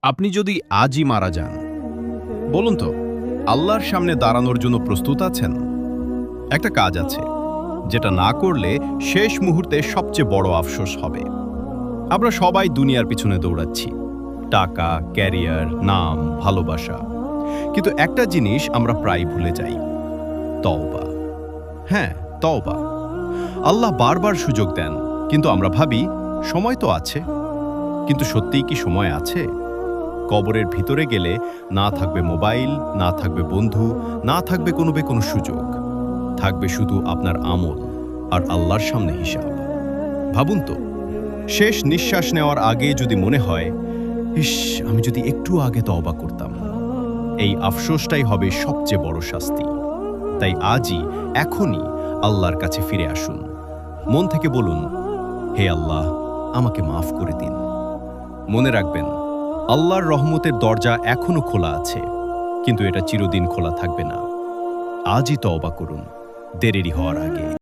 আপনি যদি আজই মারা যান, বলুন তো আল্লাহর সামনে দাঁড়ানোর জন্য প্রস্তুত আছেন? একটা কাজ আছে যেটা না করলে শেষ মুহূর্তে সবচেয়ে বড় আফসোস হবে। আমরা সবাই দুনিয়ার পিছনে দৌড়াচ্ছি, টাকা, ক্যারিয়ার, নাম, ভালোবাসা, কিন্তু একটা জিনিস আমরা প্রায় ভুলে যাই: তওবা। হ্যাঁ, তওবা। আল্লাহ বারবার সুযোগ দেন, কিন্তু আমরা ভাবি সময় তো আছে। কিন্তু সত্যিই কি সময় আছে? কবরের ভিতরে গেলে না থাকবে মোবাইল, না থাকবে বন্ধু, না থাকবে কোনো সুযোগ। থাকবে শুধু আপনার আমল আর আল্লাহর সামনে হিসাব। ভাবুন তো, শেষ নিঃশ্বাস নেওয়ার আগে যদি মনে হয়, ইস, আমি যদি একটু আগে তওবা করতাম, এই আফসোসটাই হবে সবচেয়ে বড় শাস্তি। তাই আজই, এখনই আল্লাহর কাছে ফিরে আসুন। মন থেকে বলুন, হে আল্লাহ, আমাকে মাফ করে দিন। মনে রাখবেন, আল্লাহর রহমতের দরজা এখনো খোলা আছে, কিন্তু এটা চিরদিন খোলা থাকবে না। আজই তওবা করুন, দেরি হওয়ার আগে।